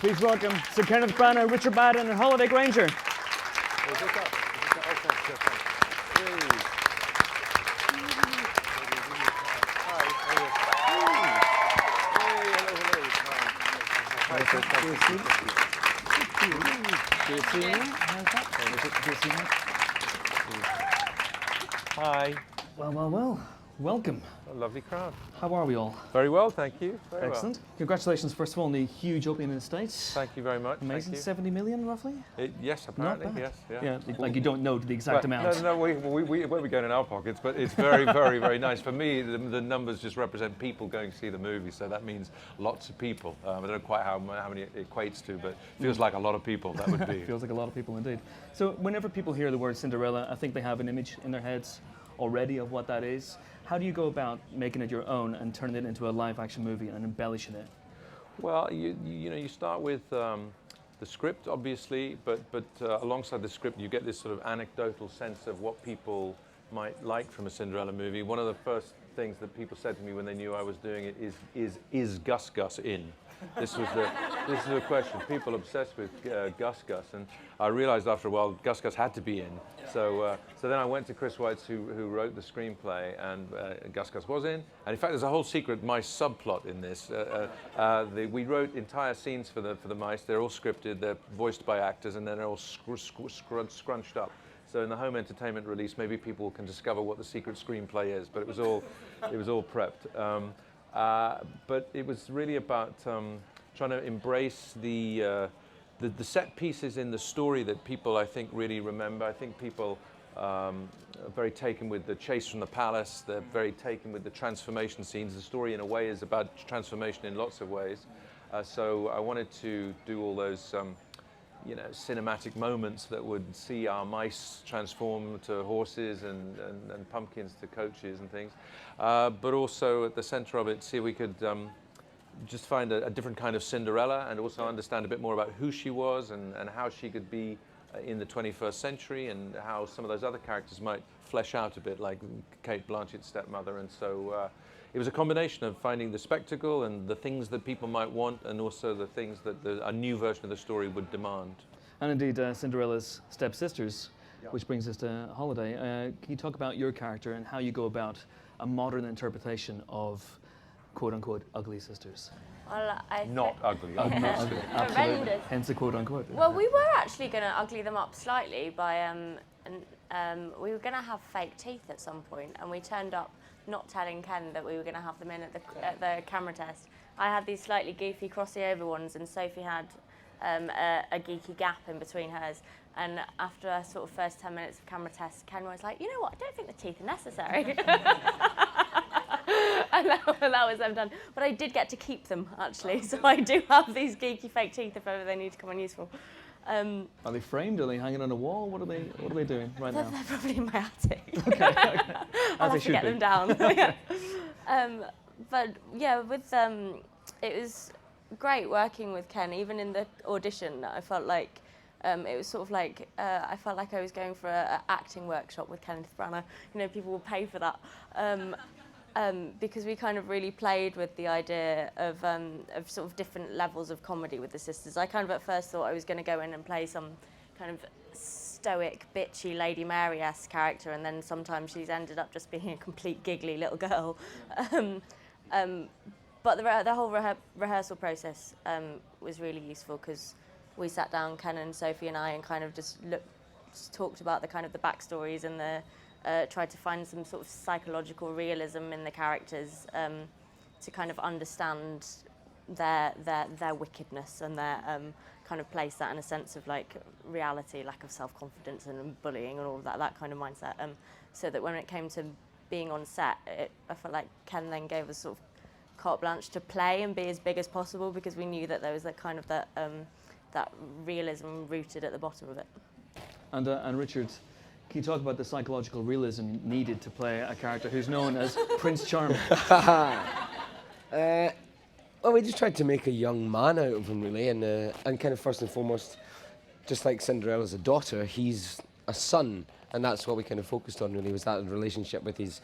Please welcome Sir Kenneth Branagh, Richard Madden, and Holliday Grainger. Hi. Well. Welcome. A lovely crowd. How are we all? Very well, thank you. Very Excellent. Congratulations, first of all, on the huge opening in the States. Thank you very much. Amazing. Thank you. 70 million, roughly? Yes, apparently. Not bad. Yes. Yeah, like you don't know the exact amount. No, we won't be going in our pockets, but it's very, very, very nice. For me, the numbers just represent people going to see the movie, so that means lots of people. I don't know quite how many it equates to, but it feels like a lot of people, that would be. Feels like a lot of people indeed. So whenever people hear the word Cinderella, I think they have an image in their heads already of what that is. How do you go about making it your own and turning it into a live-action movie and embellishing it? Well, you start with the script, obviously, but alongside the script, you get this sort of anecdotal sense of what people might like from a Cinderella movie. One of the first things that people said to me when they knew I was doing it is Gus Gus in? This is the question. People obsessed with Gus Gus, and I realized after a while Gus Gus had to be in. So then I went to Chris Weitz, who wrote the screenplay, and Gus Gus was in. And in fact, there's a whole secret mice subplot in this. We wrote entire scenes for the mice. They're all scripted. They're voiced by actors, and then they're all scrunched up. So in the home entertainment release, maybe people can discover what the secret screenplay is. But it was all prepped. But it was really about trying to embrace the set pieces in the story that people, I think, really remember. I think people are very taken with the chase from the palace. They're very taken with the transformation scenes. The story, in a way, is about transformation in lots of ways. So I wanted to do all those cinematic moments that would see our mice transform to horses and pumpkins to coaches and things. But also at the center of it, see if we could just find a different kind of Cinderella and also understand a bit more about who she was and how she could be in the 21st century and how some of those other characters might flesh out a bit, like Kate Blanchett's stepmother. And so it was a combination of finding the spectacle and the things that people might want and also the things that a new version of the story would demand. And indeed, Cinderella's stepsisters, which brings us to Holliday. Can you talk about your character and how you go about a modern interpretation of quote-unquote ugly sisters? Well, Not ugly. Absolutely. Horrendous. Hence the quote-unquote. Well, we were actually going to ugly them up slightly by, we were going to have fake teeth at some point, and we turned up not telling Ken that we were going to have them in at the camera test. I had these slightly goofy crossy over ones, and Sophie had a geeky gap in between hers. And after a sort of first 10 minutes of camera test, Ken was like, you know what, I don't think the teeth are necessary. And that was them done. But I did get to keep them, actually. So I do have these geeky fake teeth if ever they need to come in useful. Are they framed? Are they hanging on a wall? What are they doing right now? They're probably in my attic. Okay. I'll have to get them down. Yeah. But yeah, it was great working with Ken. Even in the audition, I felt like it was sort of like I felt like I was going for an acting workshop with Kenneth Branagh. You know, people will pay for that. Because we kind of really played with the idea of sort of different levels of comedy with the sisters. I kind of at first thought I was going to go in and play some kind of stoic, bitchy Lady Mary-esque character, and then sometimes she's ended up just being a complete giggly little girl. But the whole rehearsal process was really useful because we sat down, Ken and Sophie and I, and kind of just talked about the kind of the backstories and tried to find some sort of psychological realism in the characters to kind of understand their wickedness and their kind of place that in a sense of like reality, lack of self-confidence and bullying and all of that kind of mindset. So that when it came to being on set, I felt like Ken then gave us sort of carte blanche to play and be as big as possible because we knew that there was that kind of that realism rooted at the bottom of it. And Richard, can you talk about the psychological realism needed to play a character who's known as Prince Charming? Well, we just tried to make a young man out of him, really, and kind of first and foremost, just like Cinderella's a daughter, he's a son, and that's what we kind of focused on, really, was that relationship with his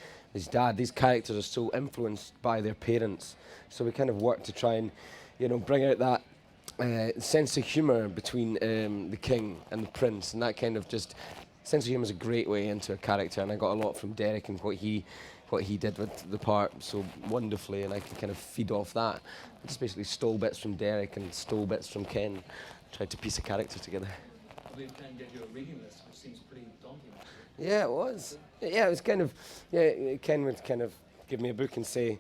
dad. These characters are so influenced by their parents, so we kind of worked to try and, bring out sense of humour between the king and the prince, and that kind of just sense of humour is a great way into a character, and I got a lot from Derek and what he did with the part so wonderfully, and I can kind of feed off that. I just basically stole bits from Derek and stole bits from Ken, tried to piece a character together. I believe Ken gave you a reading list, which seems pretty daunting. Yeah, it was. Yeah, it was kind of, yeah, Ken would kind of give me a book and say,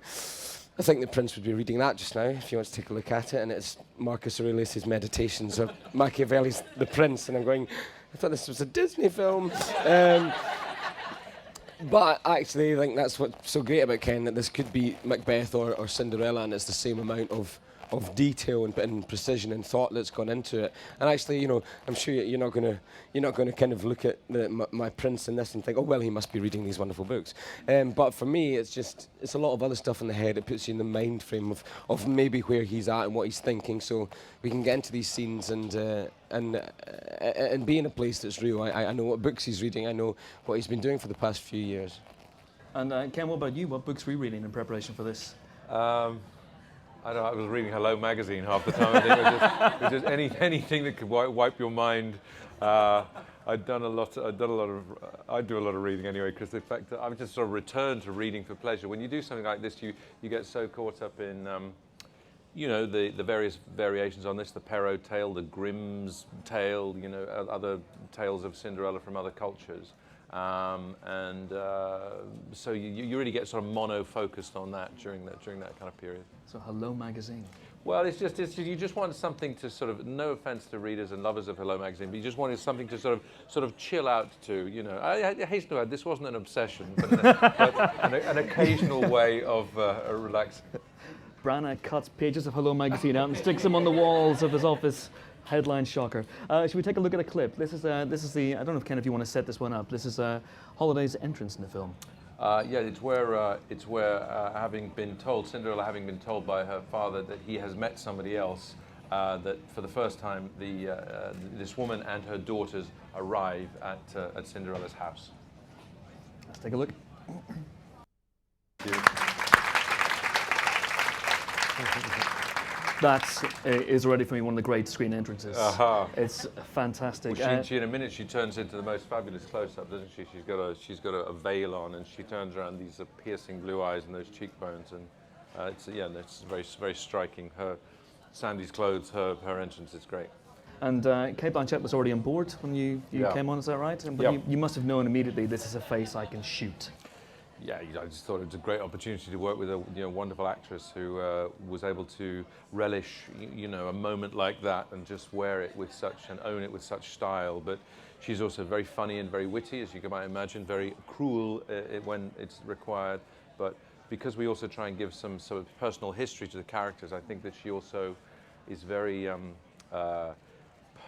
I think the Prince would be reading that just now, if you want to take a look at it, and it's Marcus Aurelius' Meditations of Machiavelli's The Prince, and I'm going, I thought this was a Disney film. But actually, I think that's what's so great about Ken, that this could be Macbeth or Cinderella, and it's the same amount of detail and precision and thought that's gone into it. And actually, you know, I'm sure you're not gonna kind of look at my prince in this and think, oh well, he must be reading these wonderful books. But for me, it's a lot of other stuff in the head. It puts you in the mind frame of maybe where he's at and what he's thinking, so we can get into these scenes and be in a place that's real. I know what books he's reading. I know what he's been doing for the past few years. And Ken, what about you? What books were you reading in preparation for this? I don't know, I was reading Hello magazine half the time. I think it was just anything that could wipe your mind. I do a lot of reading anyway, because the fact that I've just sort of returned to reading for pleasure. When you do something like this, you get so caught up in, you know, the various variations on this, the Perrault tale, the Grimm's tale, you know, other tales of Cinderella from other cultures. So you really get sort of mono-focused on that during that kind of period. So Hello magazine. Well, you just wanted something to sort of, no offense to readers and lovers of Hello magazine, but you just wanted something to sort of chill out to, you know. I hasten to add, this wasn't an obsession, but an occasional way of relaxing. Branagh cuts pages of Hello magazine out and sticks them on the walls of his office. Headline shocker. Should we take a look at a clip? This is the, I don't know if Ken, if you want to set this one up. This is Holliday's entrance in the film. Yeah, it's where Cinderella having been told by her father that he has met somebody else, that for the first time this woman and her daughters arrive at Cinderella's house. Let's take a look. That is already for me one of the great screen entrances. It's fantastic. Well, she in a minute she turns into the most fabulous close-up, doesn't she? She's got a veil on, and she turns around, these piercing blue eyes and those cheekbones, and it's very very striking. Her Sandy's clothes, her entrance is great. And Kate Blanchett was already on board when you came on, is that right? But you must have known immediately this is a face I can shoot. Yeah, I just thought it was a great opportunity to work with a wonderful actress who was able to relish, a moment like that and just wear it with and own it with such style. But she's also very funny and very witty, as you might imagine, very cruel when it's required. But because we also try and give some sort of personal history to the characters, I think that she also is very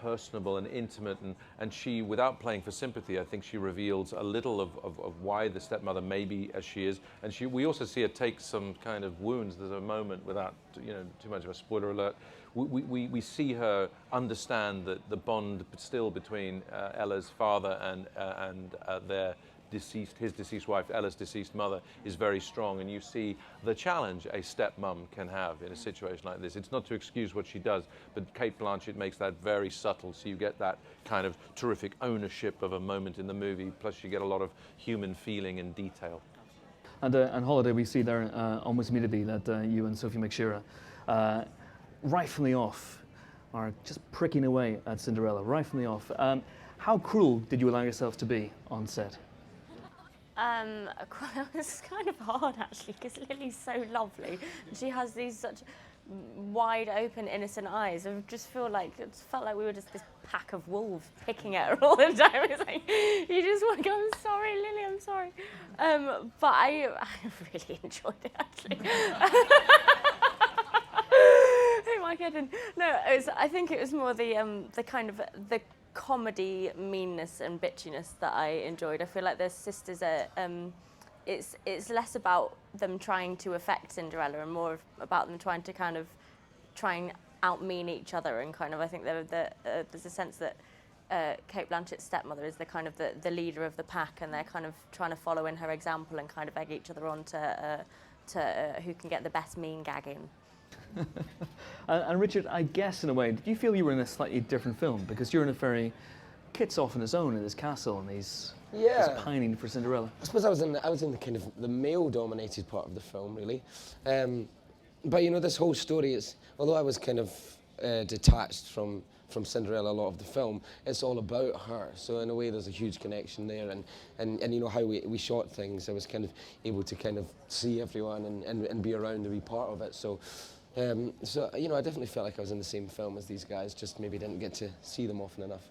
personable and intimate, and she, without playing for sympathy, I think she reveals a little of why the stepmother may be as she is, and we also see her take some kind of wounds. There's a moment, without too much of a spoiler alert, we see her understand that the bond still between Ella's father and his deceased wife, Ella's deceased mother, is very strong, and you see the challenge a stepmom can have in a situation like this. It's not to excuse what she does, but Kate Blanchett makes that very subtle, so you get that kind of terrific ownership of a moment in the movie, plus you get a lot of human feeling and detail. And Holliday, we see there almost immediately that you and Sophie McShera, right from the off, are just pricking away at Cinderella, right from the off. How cruel did you allow yourself to be on set? It was kind of hard actually, because Lily's so lovely. She has these such wide open innocent eyes. It felt like we were just this pack of wolves picking at her all the time. It's like, you just want to go, I'm sorry Lily, I'm sorry. But I really enjoyed it actually. Oh my goodness. No, I think it was more the kind of the comedy meanness and bitchiness that I enjoyed. I feel like the sisters are, it's less about them trying to affect Cinderella and more about them trying to try and out-mean each other, and I think there's a sense that Kate Blanchett's stepmother is the kind of the leader of the pack, and they're kind of trying to follow in her example and kind of egg each other on to who can get the best mean gag in. And Richard, I guess in a way, did you feel you were in a slightly different film? Because you're in a very, Kit's off on his own in his castle and he's pining for Cinderella. I suppose I was in the kind of the male-dominated part of the film, really. But you know, this whole story is, although I was kind of detached from Cinderella a lot of the film, it's all about her. So in a way, there's a huge connection there, and you know how we shot things. I was kind of able to kind of see everyone and be around and be part of it. So. So you know, I definitely felt like I was in the same film as these guys, just maybe didn't get to see them often enough.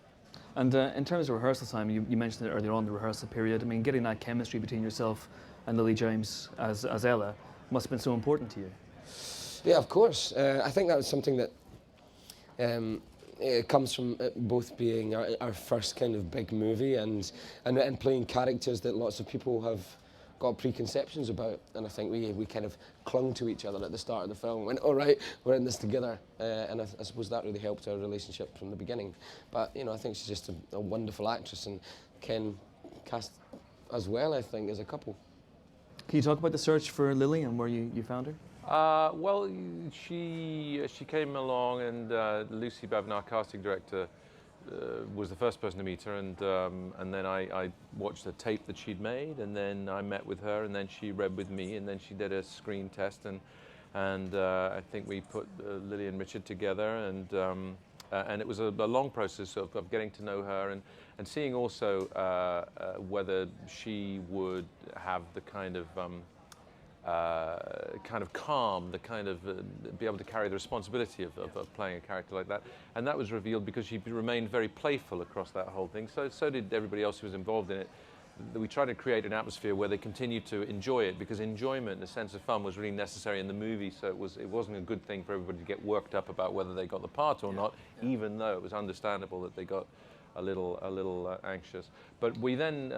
And in terms of rehearsal time, you mentioned it earlier on, the rehearsal period. I mean, getting that chemistry between yourself and Lily James as Ella must have been so important to you. Yeah, of course. I think that was something that it comes from both being our first kind of big movie and playing characters that lots of people have got preconceptions about, and I think we kind of clung to each other at the start of the film and went, all right, we're in this together, and I suppose that really helped our relationship from the beginning. But you know, I think she's just a wonderful actress, and Ken cast as well, I think, as a couple. Can you talk about the search for Lily and where you found her? Well, she came along, and Lucy Bavin, our casting director, was the first person to meet her, and then I watched the tape that she'd made, and then I met with her, and then she read with me, and then she did a screen test, and I think we put Lily and Richard together, and it was a long process of getting to know her and seeing also whether she would have the kind of calm, the kind of be able to carry the responsibility of playing a character like that, and that was revealed because she remained very playful across that whole thing. So did everybody else who was involved in it. We tried to create an atmosphere where they continued to enjoy it, because enjoyment and a sense of fun was really necessary in the movie. So it wasn't a good thing for everybody to get worked up about whether they got the part or not, even though it was understandable that they got a little anxious. But we then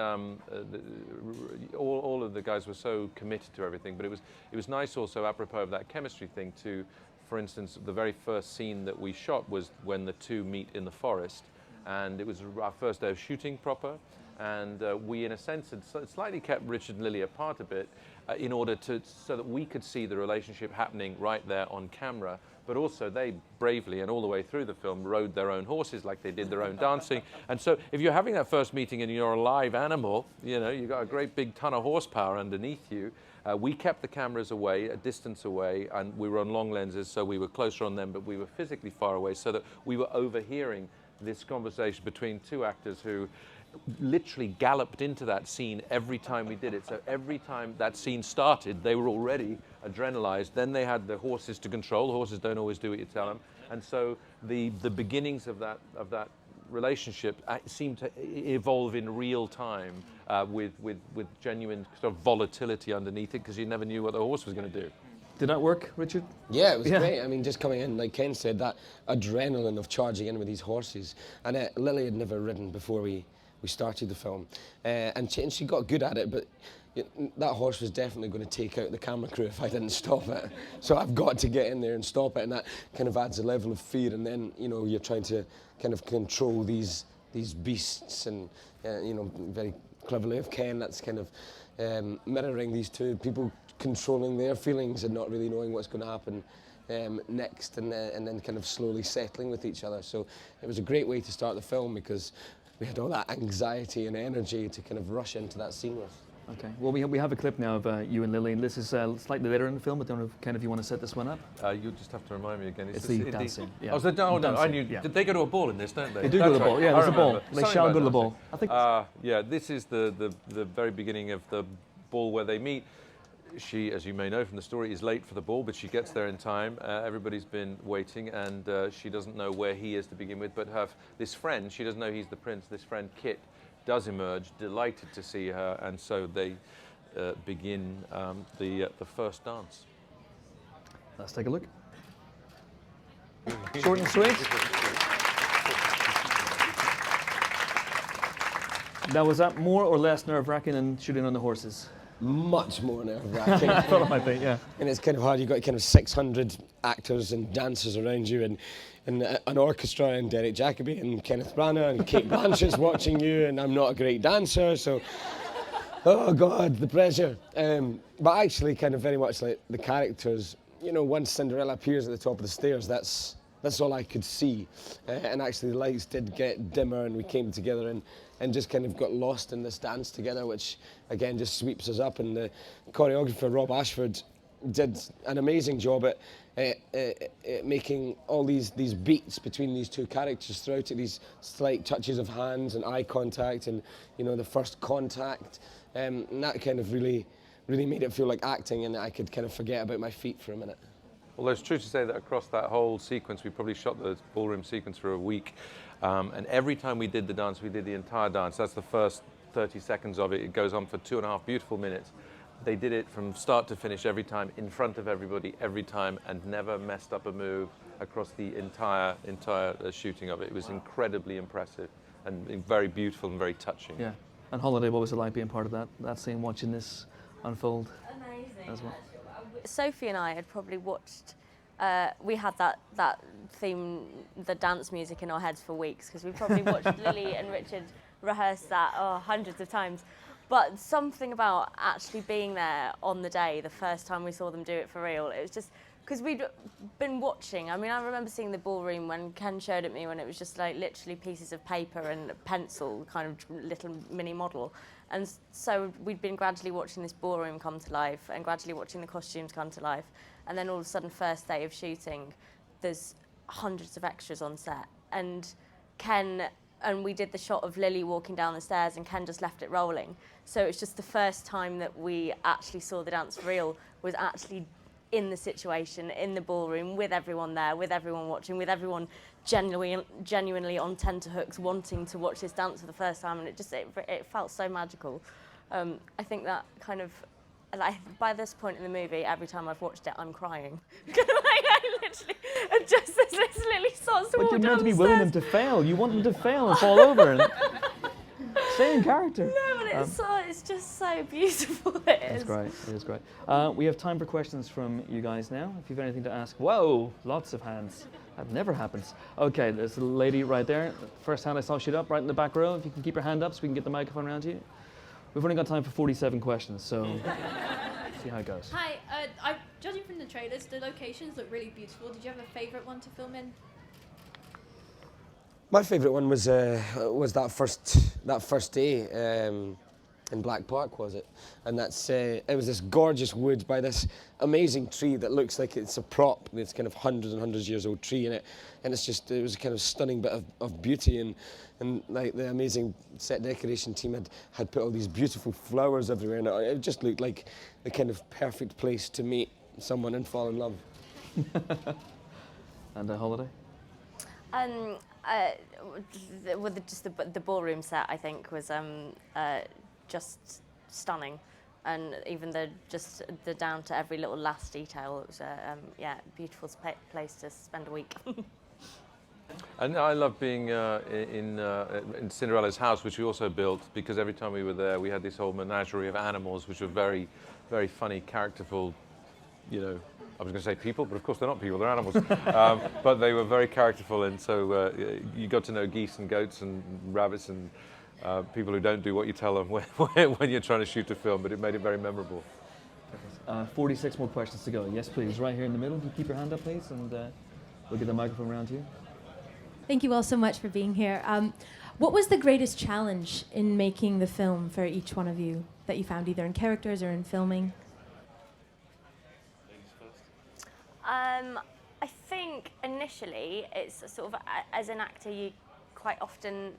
all of the guys were so committed to everything. But it was nice also, apropos of that chemistry thing, to, for instance, the very first scene that we shot was when the two meet in the forest, and it was our first day of shooting proper. And we, in a sense, had slightly kept Richard and Lily apart a bit in order so that we could see the relationship happening right there on camera. But also they bravely, and all the way through the film, rode their own horses, like they did their own dancing. And so if you're having that first meeting and you're a live animal, you know, you've got a great big ton of horsepower underneath you. We kept the cameras away, a distance away, and we were on long lenses, so we were closer on them, but we were physically far away, so that we were overhearing this conversation between two actors who literally galloped into that scene every time we did it. So every time that scene started, they were already adrenalized. Then they had the horses to control. The horses don't always do what you tell them. And so the beginnings of that relationship seemed to evolve in real time with genuine sort of volatility underneath it, because you never knew what the horse was going to do. Did that work, Richard? Yeah, it was great. I mean, just coming in, like Ken said, that adrenaline of charging in with these horses. And Lily had never ridden before we started the film, and she got good at it, but that horse was definitely going to take out the camera crew if I didn't stop it. So I've got to get in there and stop it, and that kind of adds a level of fear. And then, you know, you're trying to kind of control these beasts, and you know, very cleverly of Ken, that's kind of mirroring these two people controlling their feelings and not really knowing what's going to happen next, and then kind of slowly settling with each other. So it was a great way to start the film, because we had all that anxiety and energy to kind of rush into that scene with. Okay. Well, we have a clip now of you and Lily, and this is slightly later in the film. I don't know, Ken, if you want to set this one up. You'll just have to remind me again. It's the dancing. Yeah. Oh, no, dancing, I knew. yeah. Did they go to a ball in this, don't they? They do go to the ball. Yeah, there's a ball. They Something shall about go to the dancing. ball. I think. Yeah, this is the very beginning of the ball where they meet. She, as you may know from the story, is late for the ball, but she gets there in time. Everybody's been waiting, and she doesn't know where he is to begin with. But this friend, she doesn't know he's the prince. This friend, Kit, does emerge, delighted to see her, and so they begin the first dance. Let's take a look. Short and sweet. Now, was that more or less nerve-wracking than shooting on the horses? Much more nerve-wracking. I thought it might be, yeah. And it's kind of hard. You've got kind of 600 actors and dancers around you, and an orchestra, and Derek Jacobi and Kenneth Branagh and Kate Blanchett's watching you, and I'm not a great dancer, so oh God, the pressure. But actually, kind of very much like the characters, you know, once Cinderella appears at the top of the stairs, that's all I could see. And actually the lights did get dimmer and we came together and just kind of got lost in this dance together, which again just sweeps us up. And the choreographer, Rob Ashford, did an amazing job at making all these beats between these two characters throughout it, these slight touches of hands and eye contact and, you know, the first contact. And that kind of really made it feel like acting, and I could kind of forget about my feet for a minute. Although it's true to say that across that whole sequence, we probably shot the ballroom sequence for a week. And every time we did the dance, we did the entire dance. That's the first 30 seconds of it. It goes on for 2.5 beautiful minutes. They did it from start to finish every time, in front of everybody, every time, and never messed up a move across the entire shooting of it. It was incredibly impressive and very beautiful and very touching. Yeah. And Holliday, what was it like being part of that scene, watching this unfold? Amazing. As well. Sophie and I had probably watched, we had that theme, the dance music in our heads for weeks, because we probably watched Lily and Richard rehearse that hundreds of times. But something about actually being there on the day, the first time we saw them do it for real, it was just, because we'd been watching. I mean, I remember seeing the ballroom when Ken showed it me, when it was just like literally pieces of paper and a pencil, kind of little mini model. And so we'd been gradually watching this ballroom come to life and gradually watching the costumes come to life. And then all of a sudden, first day of shooting, there's hundreds of extras on set. And we did the shot of Lily walking down the stairs and Ken just left it rolling. So it's just the first time that we actually saw the dance for real, was actually in the situation, in the ballroom, with everyone there, with everyone watching, with everyone genuinely on tenterhooks wanting to watch this dance for the first time, and it felt so magical. I think that kind of, like, by this point in the movie, every time I've watched it, I'm crying. I literally, just as this Lily starts to walk But you're down meant to be the willing stairs. them to fail. You want them to fail and fall over and stay in character. No, but it's just so beautiful. It is. It's great. It is great. We have time for questions from you guys now. If you've anything to ask. Whoa, lots of hands. That never happens. Okay, there's a lady right there. First hand I saw shoot up, right in the back row. If you can keep your hand up so we can get the microphone around you. We've only got time for 47 questions, so see how it goes. Hi, judging from the trailers, the locations look really beautiful. Did you have a favourite one to film in? My favourite one was that first day in Black Park, was it? And it was this gorgeous wood by this amazing tree that looks like it's a prop. It's kind of hundreds and hundreds of years old tree in it, and it was a kind of stunning bit of beauty, and like the amazing set decoration team had put all these beautiful flowers everywhere, and it just looked like the kind of perfect place to meet someone and fall in love. And a holiday? The ballroom set, I think, was just stunning, and even the down to every little last detail. It was a beautiful place to spend a week. And I love being in Cinderella's house, which we also built, because every time we were there, we had this whole menagerie of animals, which were very, very funny, characterful, you know. I was going to say people, but of course they're not people, they're animals. But they were very characterful, and so you got to know geese and goats and rabbits and people who don't do what you tell them when you're trying to shoot a film, but it made it very memorable. 46 more questions to go. Yes, please. Right here in the middle. Can you keep your hand up, please? And we'll get the microphone around to you. Thank you all so much for being here. What was the greatest challenge in making the film for each one of you that you found, either in characters or in filming? I think initially it's sort of, as an actor, you quite often,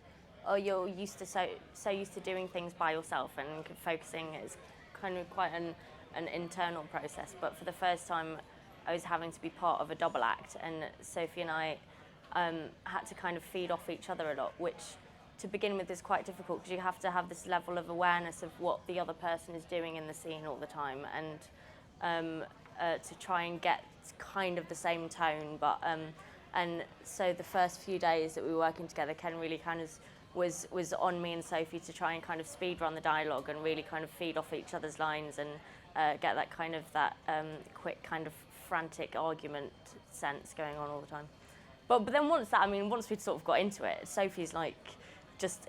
or you're used to so used to doing things by yourself, and focusing is kind of quite an internal process. But for the first time, I was having to be part of a double act, and Sophie and I had to kind of feed off each other a lot, which to begin with is quite difficult, because you have to have this level of awareness of what the other person is doing in the scene all the time, and to try and get kind of the same tone. But and so the first few days that we were working together, Ken really kind of was on me and Sophie to try and kind of speed run the dialogue and really kind of feed off each other's lines and get that kind of quick kind of frantic argument sense going on all the time. But then once we'd sort of got into it, Sophie's like just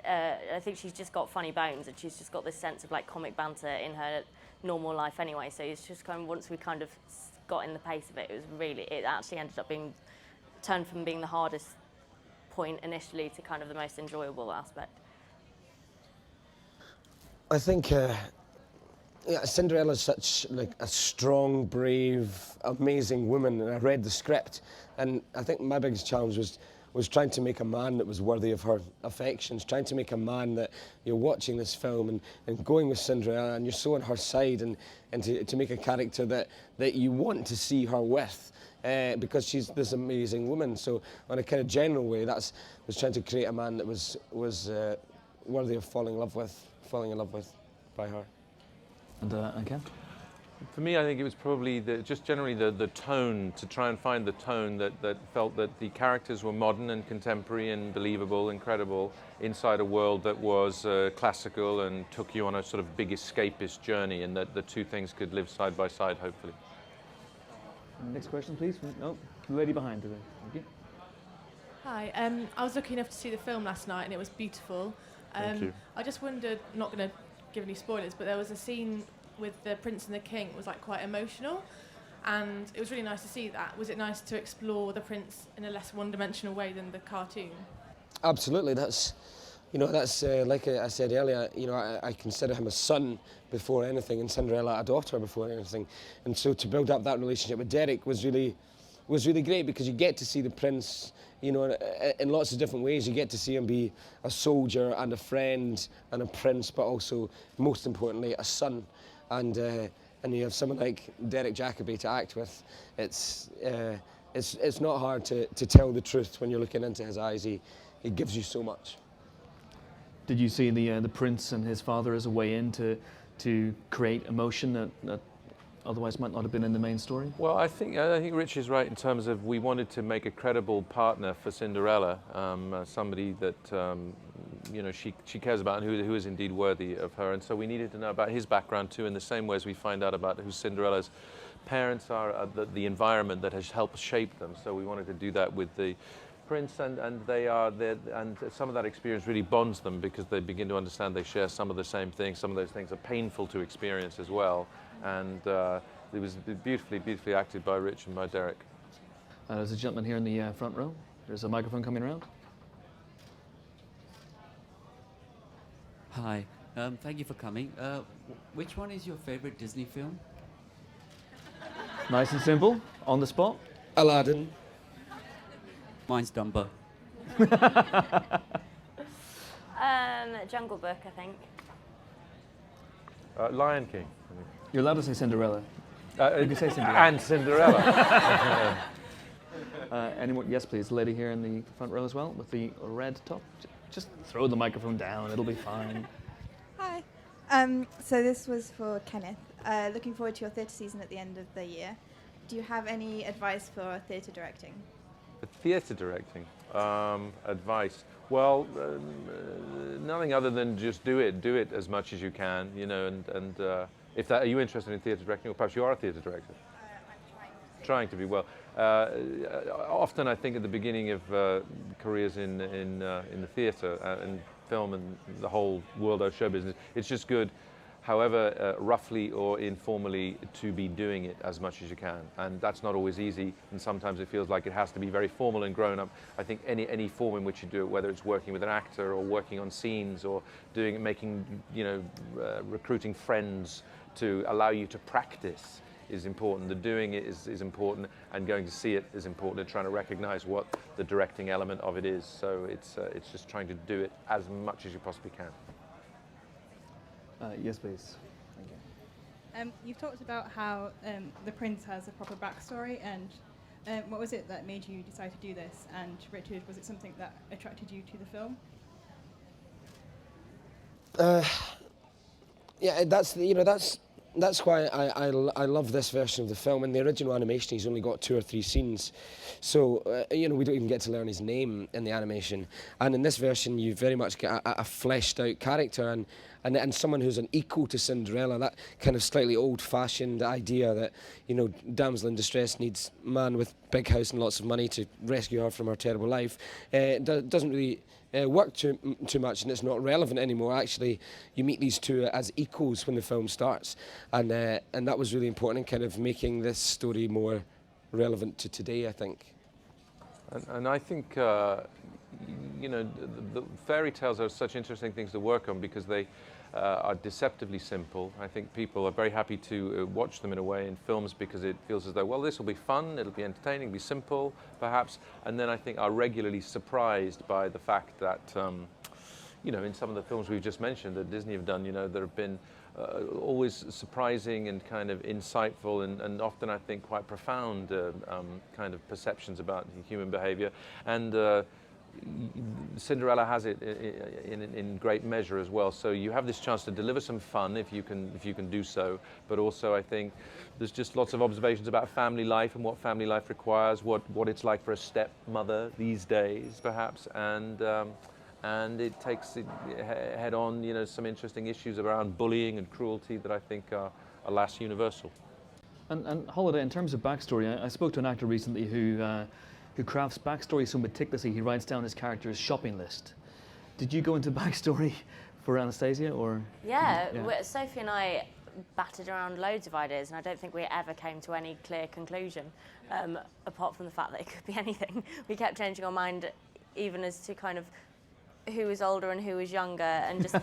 I think she's just got funny bones, and she's just got this sense of like comic banter in her normal life anyway. So it's just kind of, once we kind of got in the pace of it. It actually ended up being turned from being the hardest point initially to kind of the most enjoyable aspect. I think Cinderella is such like a strong, brave, amazing woman, and I read the script, and I think my biggest challenge was trying to make a man that was worthy of her affections, trying to make a man that you're watching this film and going with Cinderella and you're so on her side, and to make a character that you want to see her with, because she's this amazing woman. So on a kind of general way, was trying to create a man that was worthy of falling in love with by her. And Ken? For me, I think it was probably just generally the tone, to try and find the tone that felt that the characters were modern and contemporary and believable, incredible, inside a world that was classical and took you on a sort of big escapist journey, and that the two things could live side by side, hopefully. Next question, please. No, the lady behind today. Thank you. Hi, I was lucky enough to see the film last night and it was beautiful. Thank you. I just wondered, I'm not going to give any spoilers, but there was a scene with the Prince and the King. It was like quite emotional, and it was really nice to see that. Was it nice to explore the Prince in a less one-dimensional way than the cartoon? Absolutely, that's like I said earlier, I consider him a son before anything, and Cinderella a daughter before anything, and so to build up that relationship with Derek was really great, because you get to see the Prince, in lots of different ways. You get to see him be a soldier and a friend and a prince, but also, most importantly, a son. And you have someone like Derek Jacobi to act with. It's not hard to tell the truth when you're looking into his eyes. He gives you so much. Did you see the prince and his father as a way in to create emotion that otherwise might not have been in the main story? Well, I think Rich is right in terms of we wanted to make a credible partner for Cinderella, somebody that she cares about and who is indeed worthy of her, and so we needed to know about his background too, in the same way as we find out about who Cinderella's parents are, the environment that has helped shape them. So we wanted to do that with the prince, and they are there, and some of that experience really bonds them, because they begin to understand they share some of the same things. Some of those things are painful to experience as well, and it was beautifully acted by Rich and by Derek. There's a gentleman here in the front row. There's a microphone coming around. Hi, thank you for coming. Which one is your favorite Disney film? Nice and simple, on the spot. Aladdin. Mine's Dumbo. Jungle Book, I think. Lion King. You're allowed to say Cinderella. You can say Cinderella. And Cinderella. Anyone? Yes, please. Lady here in the front row as well, with the red top. Just throw the microphone down. It'll be fine. Hi. So this was for Kenneth. Looking forward to your theatre season at the end of the year. Do you have any advice for theatre directing? Theatre directing advice. Well, nothing other than just do it as much as you can, and if that, are you interested in theatre directing, or perhaps you are a theatre director? I'm Trying to be well. Often I think at the beginning of careers in the theatre and film and the whole world of show business, it's just good, however roughly or informally, to be doing it as much as you can, and that's not always easy, and sometimes it feels like it has to be very formal and grown up. I think any form in which you do it, whether it's working with an actor or working on scenes or recruiting friends to allow you to practice, is important. The doing it is important, and going to see it is important, and trying to recognize what the directing element of it is. So it's just trying to do it as much as you possibly can. Yes, please. Thank you. You've talked about how the prince has a proper backstory, and what was it that made you decide to do this? And Richard, was it something that attracted you to the film? Yeah, that's why I love this version of the film. In the original animation, he's only got 2 or 3 scenes, so we don't even get to learn his name in the animation. And in this version, you very much get a fleshed out character, and someone who's an equal to Cinderella, that kind of slightly old-fashioned idea that, you know, damsel in distress needs man with big house and lots of money to rescue her from her terrible life, doesn't really work too much, and it's not relevant anymore. Actually, you meet these two as equals when the film starts, and that was really important in kind of making this story more relevant to today, I think. And I think, you know, the fairy tales are such interesting things to work on because they are deceptively simple. I think people are very happy to watch them in a way in films because it feels as though, well, this will be fun, it'll be entertaining, be simple, perhaps. And then I think are regularly surprised by the fact that, you know, in some of the films we've just mentioned that Disney have done, you know, there have been always surprising and kind of insightful and often I think quite profound kind of perceptions about human behavior, and Cinderella has it in great measure as well. So you have this chance to deliver some fun if you can do so, but also I think there's just lots of observations about family life and what family life requires, what it's like for a stepmother these days perhaps, and it takes it head on, you know, some interesting issues around bullying and cruelty that I think are alas universal. And Holliday, in terms of backstory, I spoke to an actor recently who crafts backstory so meticulously he writes down his character's shopping list. Did you go into backstory for Anastasia, or? Yeah. Sophie and I battered around loads of ideas, and I don't think we ever came to any clear conclusion, apart from the fact that it could be anything. We kept changing our mind, even as to kind of who was older and who was younger, and just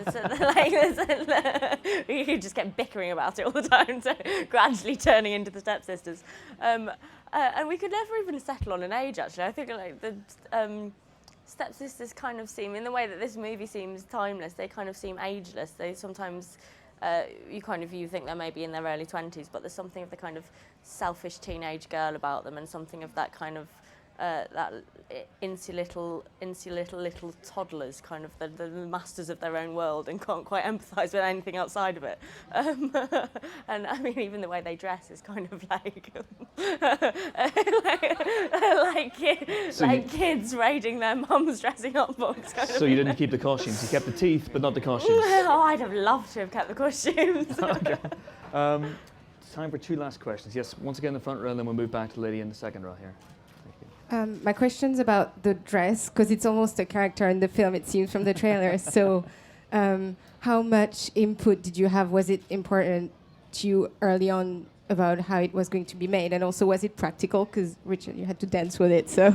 we just kept bickering about it all the time, so gradually turning into the stepsisters. And we could never even settle on an age, actually. I think like the stepsisters kind of seem, in the way that this movie seems timeless, they kind of seem ageless. They sometimes, you think they're maybe in their early 20s, but there's something of the kind of selfish teenage girl about them, and something of that kind of that insular little toddlers, kind of the masters of their own world and can't quite empathise with anything outside of it. And I mean, even the way they dress is kind of like kids raiding their mum's dressing up box. So you didn't keep the costumes, you kept the teeth, but not the costumes. Oh, I'd have loved to have kept the costumes. Okay. Time for two last questions. Yes, once again in the front row, and then we'll move back to the lady in the second row here. My question's about the dress, because it's almost a character in the film, it seems, from the trailer. So how much input did you have? Was it important to you early on about how it was going to be made? And also, was it practical? Because, Richard, you had to dance with it, so...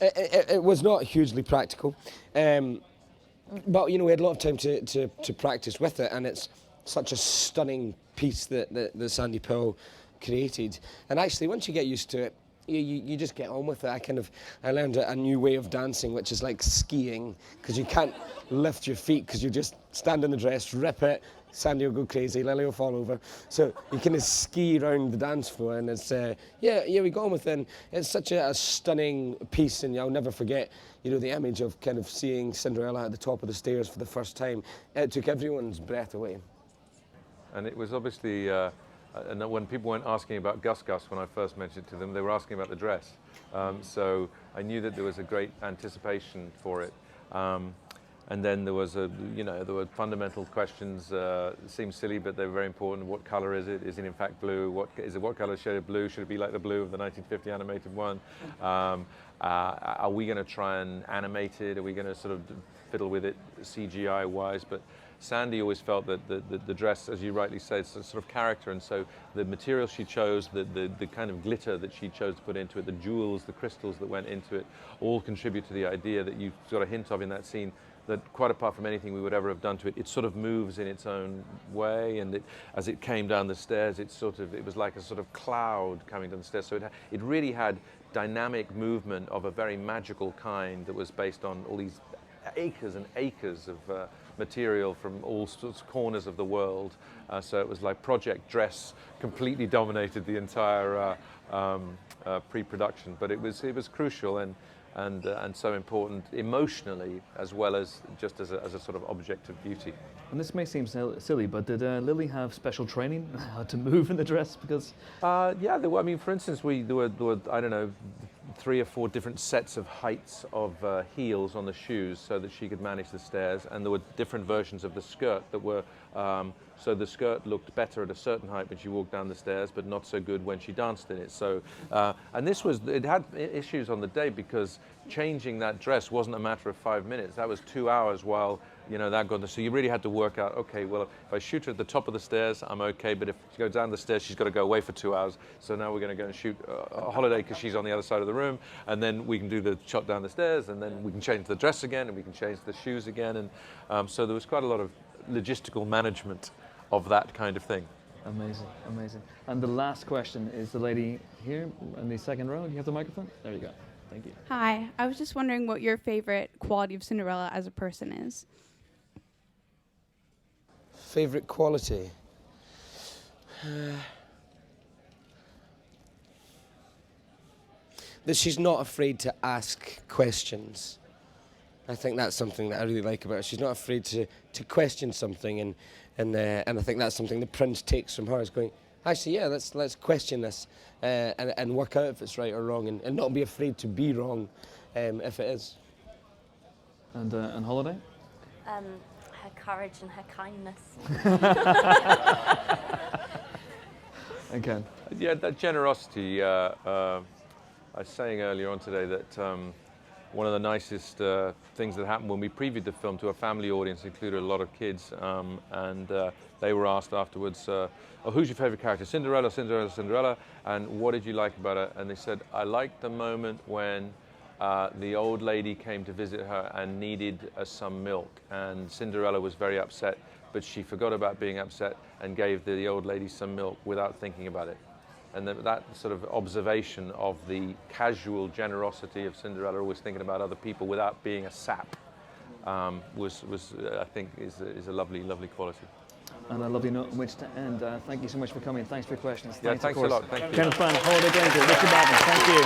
It was not hugely practical. But, you know, we had a lot of time to practice with it, and it's such a stunning piece that Sandy Powell created. And actually, once you get used to it, you just get on with it. I learned a new way of dancing, which is like skiing, because you can't lift your feet, because you just stand in the dress, rip it, Sandy will go crazy, Lily will fall over. So you kind of ski around the dance floor, and it's, we got on with it. And it's such a stunning piece, and I'll never forget, you know, the image of kind of seeing Cinderella at the top of the stairs for the first time. It took everyone's breath away. And it was obviously, and when people weren't asking about Gus Gus when I first mentioned it to them, they were asking about the dress. So I knew that there was a great anticipation for it. And then there was there were fundamental questions. Seemed silly, but they were very important. What color is it? Is it in fact blue? What color shade of blue? Should it be like the blue of the 1950 animated one? Are we going to try and animate it? Are we going to sort of fiddle with it CGI-wise? But Sandy always felt that the dress, as you rightly say, is a sort of character, and so the material she chose, the kind of glitter that she chose to put into it, the jewels, the crystals that went into it, all contribute to the idea that you got a hint of in that scene, that quite apart from anything we would ever have done to it, it sort of moves in its own way, and as it came down the stairs, it was like a sort of cloud coming down the stairs. So it really had dynamic movement of a very magical kind that was based on all these acres and acres of material from all sorts of corners of the world. So it was like Project Dress completely dominated the entire pre-production, but it was crucial and so important emotionally, as well as just as a sort of object of beauty. And this may seem silly, but did Lily have special training how to move in the dress? Because yeah, there were. I mean, for instance, there were I don't know, 3 or 4 different sets of heights of heels on the shoes so that she could manage the stairs, and there were different versions of the skirt that were so the skirt looked better at a certain height when she walked down the stairs, but not so good when she danced in it. So, and it had issues on the day because changing that dress wasn't a matter of 5 minutes. That was 2 hours while, you know, that got. So you really had to work out, okay, well, if I shoot her at the top of the stairs, I'm okay, but if she goes down the stairs, she's got to go away for 2 hours. So now we're going to go and shoot Holliday because she's on the other side of the room, and then we can do the shot down the stairs, and then we can change the dress again, and we can change the shoes again, and so there was quite a lot of logistical management of that kind of thing. Amazing, amazing. And the last question is the lady here in the second row. Do you have the microphone? There you go. Thank you. Hi, I was just wondering what your favorite quality of Cinderella as a person is. Favorite quality? That she's not afraid to ask questions. I think that's something that I really like about her. She's not afraid to question something, and I think that's something the prince takes from her, is going, actually, yeah, let's question this and work out if it's right or wrong, and not be afraid to be wrong if it is. And Holliday? Her courage and her kindness. Okay. Yeah, that generosity. I was saying earlier on today that one of the nicest things that happened when we previewed the film to a family audience included a lot of kids, and they were asked afterwards, oh, who's your favorite character? Cinderella, Cinderella, Cinderella, and what did you like about her? And they said, I liked the moment when the old lady came to visit her and needed some milk, and Cinderella was very upset, but she forgot about being upset and gave the old lady some milk without thinking about it. And that sort of observation of the casual generosity of Cinderella, always thinking about other people without being a sap, was I think is a lovely, lovely quality. And a lovely note on which to end. Thank you so much for coming. Thanks for your questions. Yeah, thanks a lot. Thank you. Kenneth Branagh, Holliday, Grainger, Richard Madden. Thank you.